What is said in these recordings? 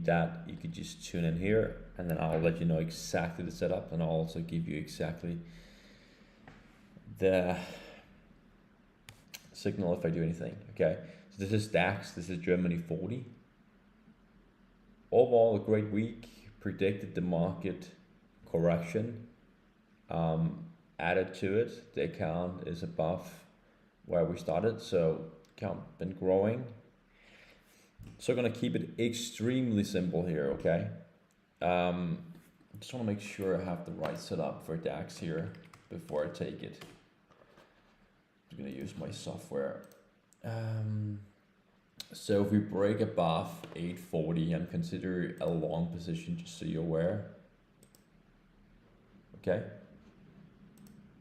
that, you could just tune in here, and then I'll let you know exactly the setup, and I'll also give you exactly the signal if I do anything. Okay, so this is DAX, this is Germany 40. Overall, a great week. Predicted the market correction. Added to it, the account is above where we started, so account been growing. So I'm gonna keep it extremely simple here, okay? Just want to make sure I have the right setup for DAX here before I take it. I'm gonna use my software. So if we break above 840, I'm considering a long position, just so you're aware. Okay.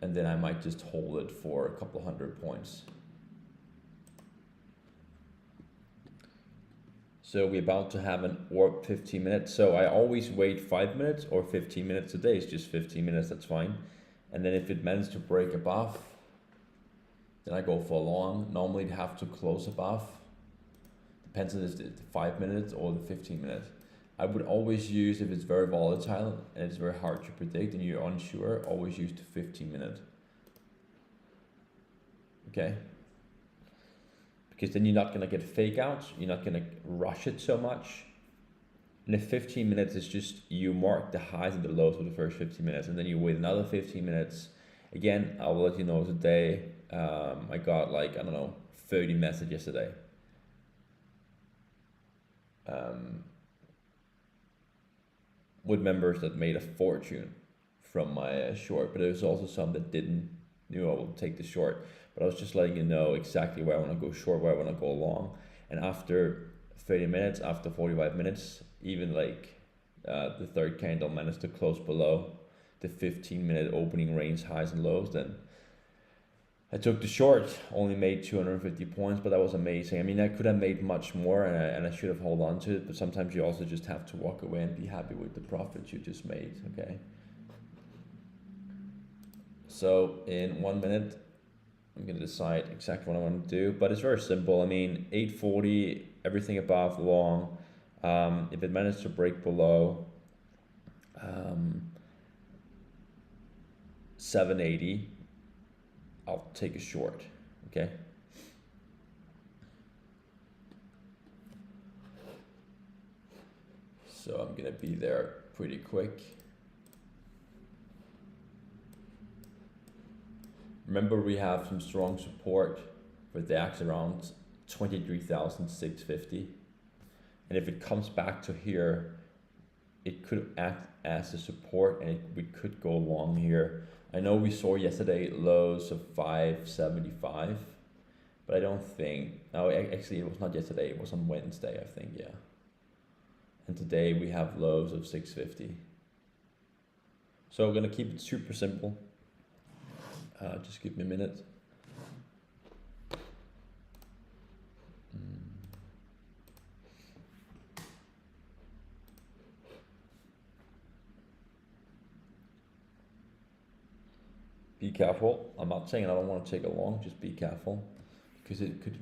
And then I might just hold it for a couple hundred points. So we're about to have an orb 15 minutes. So I always wait 5 minutes or 15 minutes a day. It's just 15 minutes, that's fine. And then if it manages to break above, then I go for a long. Normally you have to close above. Depends on the 5 minutes or the 15 minutes. I would always use, if it's very volatile and it's very hard to predict and you're unsure, always use the 15 minute. Okay? Because then you're not gonna get fake outs, you're not gonna rush it so much. And the 15 minutes is just, you mark the highs and the lows for the first 15 minutes, and then you wait another 15 minutes. Again, I will let you know today, I got like, I don't know, 30 messages yesterday. With members that made a fortune from my short, but there's also some that didn't knew I would take the short. But I was just letting you know exactly where I want to go short, where I want to go long. And after 30 minutes, after 45 minutes, even like the third candle managed to close below the 15-minute opening range highs and lows, then I took the short, only made 250 points, but that was amazing. I mean, I could have made much more, and I should have held on to it, but sometimes you also just have to walk away and be happy with the profits you just made, okay? So in 1 minute, I'm gonna decide exactly what I want to do, but it's very simple. I mean, 840, everything above long. If it manages to break below 780, I'll take a short, okay? So I'm gonna be there pretty quick. Remember, we have some strong support for DAX around 23,650. And if it comes back to here, it could act as a support, and we could go long here. I know we saw yesterday lows of 575, but I don't think, no, actually it was not yesterday, it was on Wednesday, I think, yeah. And today we have lows of 650. So we're gonna keep it super simple. Just give me a minute. Be careful. I'm not saying I don't want to take a long, just be careful, because it could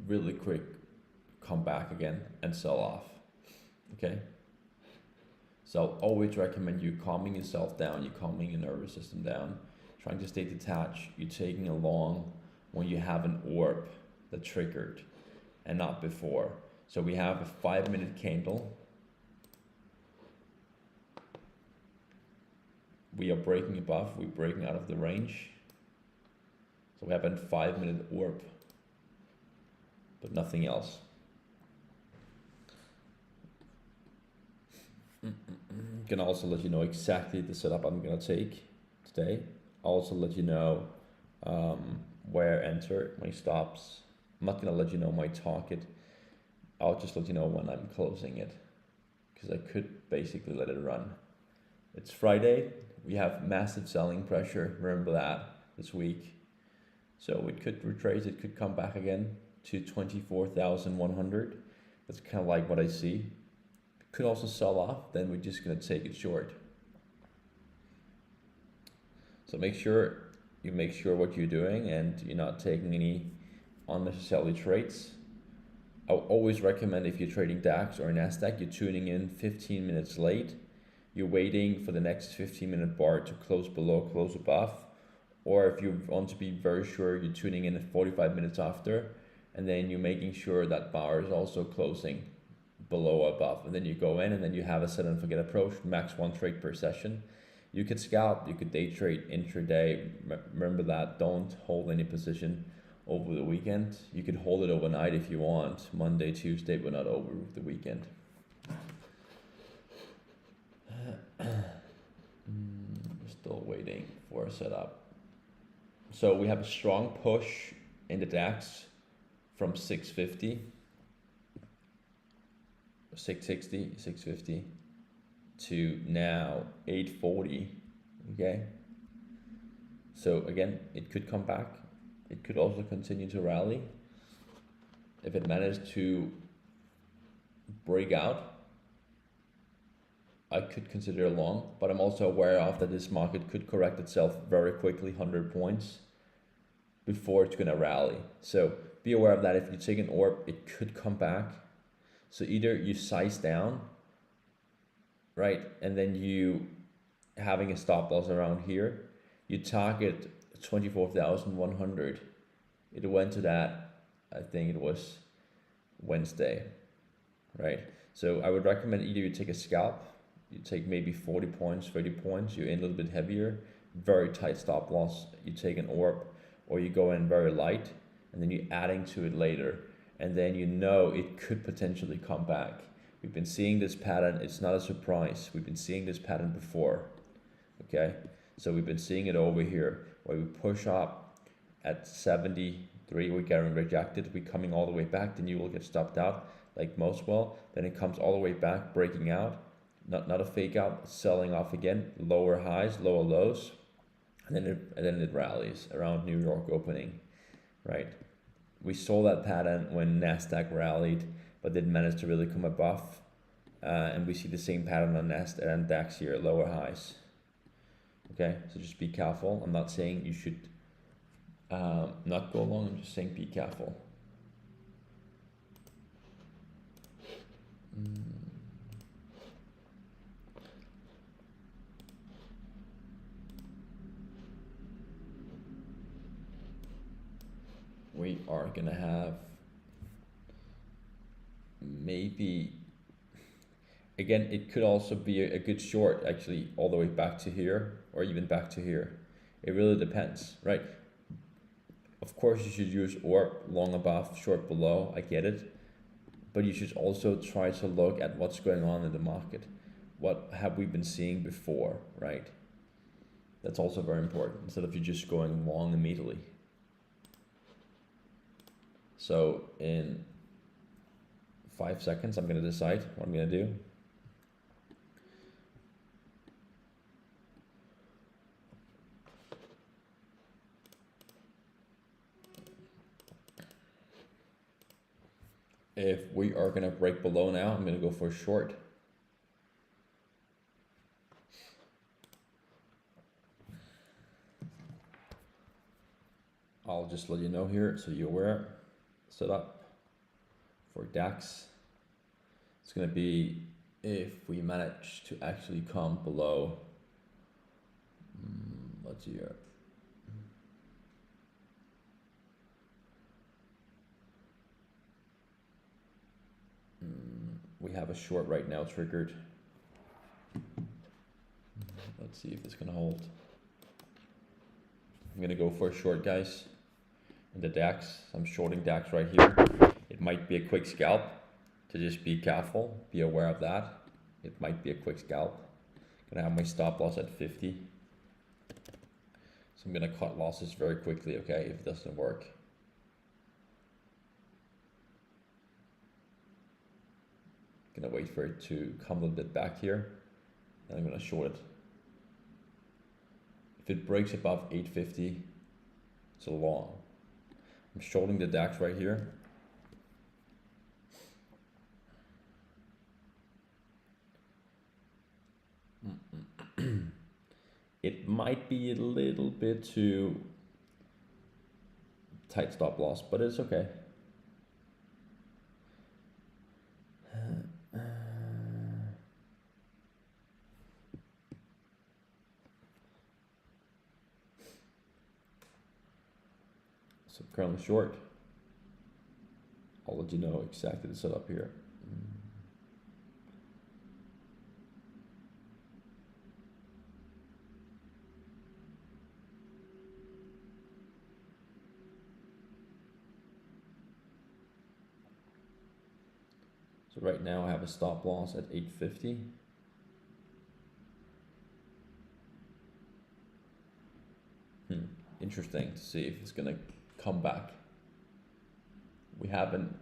really quick come back again and sell off. Okay? So I'll always recommend you calming yourself down, you calming your nervous system down, trying to stay detached. You're taking a long when you have an orb that triggered and not before. So we have a 5 minute candle. We are breaking above, we're breaking out of the range. So we have a 5 minute orb, but nothing else. Can also let you know exactly the setup I'm gonna take today. I'll also let you know where I enter, my stops. I'm not gonna let you know my target. I'll just let you know when I'm closing it, because I could basically let it run. It's Friday. We have massive selling pressure, remember that, this week. So it could retrace, it could come back again to 24,100. That's kind of like what I see. It could also sell off, then we're just gonna take it short. So make sure what you're doing and you're not taking any unnecessary trades. I always recommend if you're trading DAX or NASDAQ, you're tuning in 15 minutes late. You're waiting for the next 15-minute bar to close below, close above. Or if you want to be very sure, you're tuning in at 45 minutes after, and then you're making sure that bar is also closing below or above. And then you go in and then you have a set and forget approach, max 1 trade per session. You could scalp, you could day trade intraday. Remember that, don't hold any position over the weekend. You could hold it overnight if you want, Monday, Tuesday, but not over the weekend. Still waiting for a setup. So we have a strong push in the DAX from 650, 660, 650 to now 840. Okay. So again, it could come back. It could also continue to rally. If it managed to break out, I could consider a long, but I'm also aware of that this market could correct itself very quickly, 100 points, before it's gonna rally. So be aware of that. If you take an orb, it could come back. So either you size down, right, and then you having a stop loss around here, you target 24,100. It went to that, I think it was Wednesday, right? So I would recommend either you take a scalp, you take maybe 40 points, 30 points, you're in a little bit heavier, very tight stop loss, you take an orb, or you go in very light, and then you're adding to it later, and then you know it could potentially come back. We've been seeing this pattern, it's not a surprise, we've been seeing this pattern before, okay? So we've been seeing it over here, where we push up at 73, we're getting rejected, we're coming all the way back, then you will get stopped out, like most will, then it comes all the way back, breaking out, not a fake out, selling off again, lower highs, lower lows, and then it rallies around New York opening, right? We saw that pattern when NASDAQ rallied, but didn't manage to really come above, and we see the same pattern on NASDAQ and DAX here, lower highs. Okay, so just be careful. I'm not saying you should not go long, I'm just saying be careful. We are gonna have maybe, again, it could also be a good short actually all the way back to here or even back to here. It really depends, right? Of course you should use orb long above, short below, I get it, but you should also try to look at what's going on in the market. What have we been seeing before, right? That's also very important, instead of you just going long immediately. So in 5 seconds, I'm gonna decide what I'm gonna do. If we are gonna break below now, I'm gonna go for a short. I'll just let you know here so you're aware. Set up for DAX. It's gonna be if we manage to actually come below, let's see here. We have a short right now triggered. Let's see if it's gonna hold. I'm gonna go for a short, guys. In the DAX, I'm shorting DAX right here. It might be a quick scalp, to just be careful, be aware of that. It might be a quick scalp. Gonna have my stop loss at 50. So I'm gonna cut losses very quickly, okay, if it doesn't work. Gonna wait for it to come a little bit back here, and I'm gonna short it. If it breaks above 850, it's a long. I'm shorting the DAX right here. It might be a little bit too tight stop loss, but it's okay. So I'm currently short. I'll let you know exactly the setup here. So right now I have a stop loss at 850. Interesting to see if it's gonna come back. We haven't,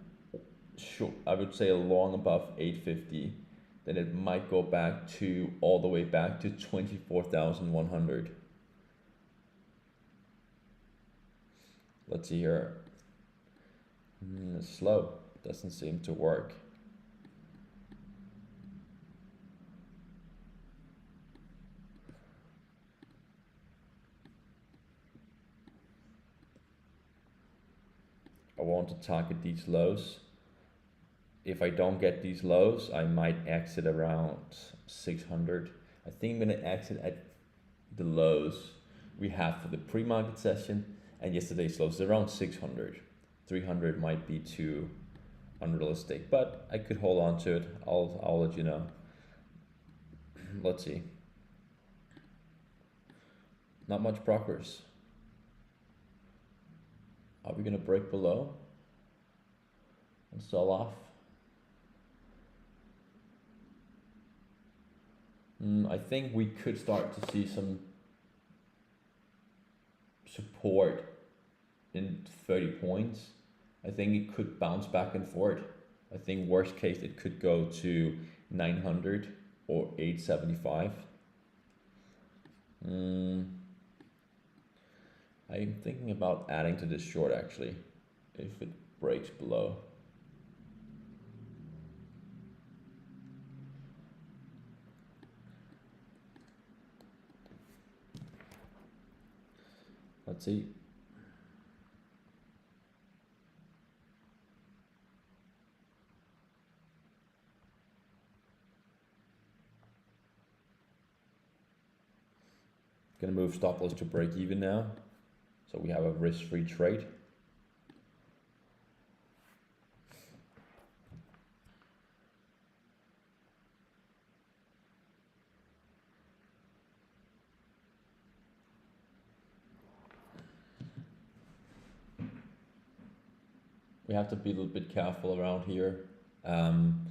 I would say long above 850, then it might go back to all the way back to 24,100. Let's see here. It's slow, doesn't seem to work. I want to target these lows. If I don't get these lows, I might exit around 600. I think I'm gonna exit at the lows we have for the pre-market session and yesterday's lows around 600. 300 might be too unrealistic, but I could hold on to it. I'll let you know. Let's see. Not much progress. Are we gonna break below and sell off? I think we could start to see some support in 30 points. I think it could bounce back and forth. I think worst case it could go to 900 or 875. I'm thinking about adding to this short actually, if it breaks below. Let's see. Gonna move stop loss to break even now. So we have a risk-free trade. We have to be a little bit careful around here. I'm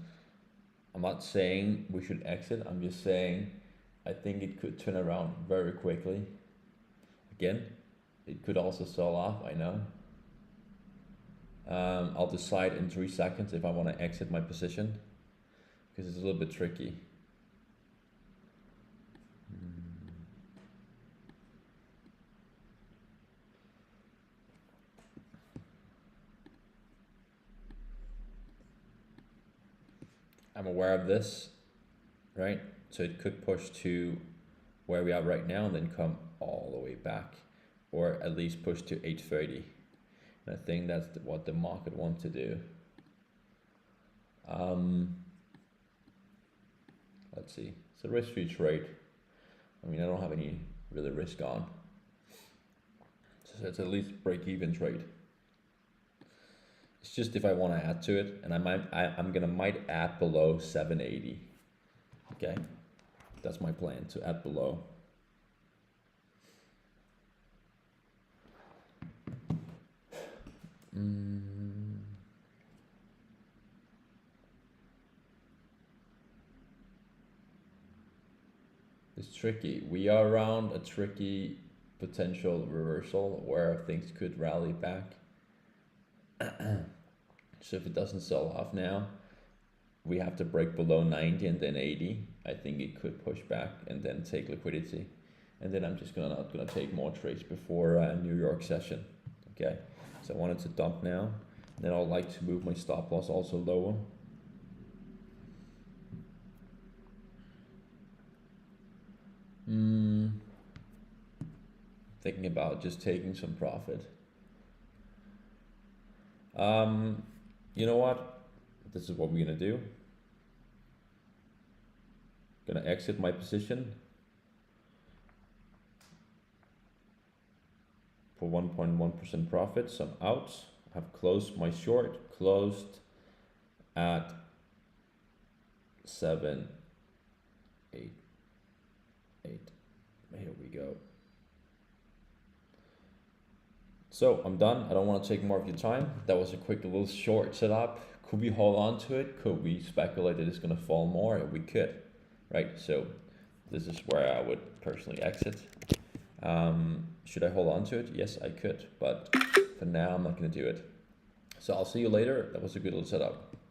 not saying we should exit. I'm just saying I think it could turn around very quickly. Again, it could also sell off, I know. I'll decide in 3 seconds if I want to exit my position because it's a little bit tricky. I'm aware of this, right? So it could push to where we are right now and then come all the way back, or at least push to 830. And I think that's what the market wants to do. Let's see. It's a risk-free trade. I mean, I don't have any really risk on. So it's at least break-even trade. It's just if I want to add to it, and I'm gonna might add below 780. Okay, that's my plan, to add below. It's tricky. We are around a tricky potential reversal where things could rally back. So if it doesn't sell off now, we have to break below 90 and then 80. I think it could push back and then take liquidity. And then I'm just not gonna take more trades before New York session. Okay, so I wanted to dump now. And then I'd like to move my stop loss also lower. Thinking about just taking some profit. You know what? This is what we're gonna do. Gonna exit my position for one 1.1% profit, some outs. I've closed my short, closed at 7, 8, 8. Here we go. So I'm done. I don't want to take more of your time. That was a quick little short setup. Could we hold on to it? Could we speculate that it's going to fall more? We could, right? So this is where I would personally exit. Should I hold on to it? Yes, I could, but for now I'm not going to do it. So I'll see you later. That was a good little setup.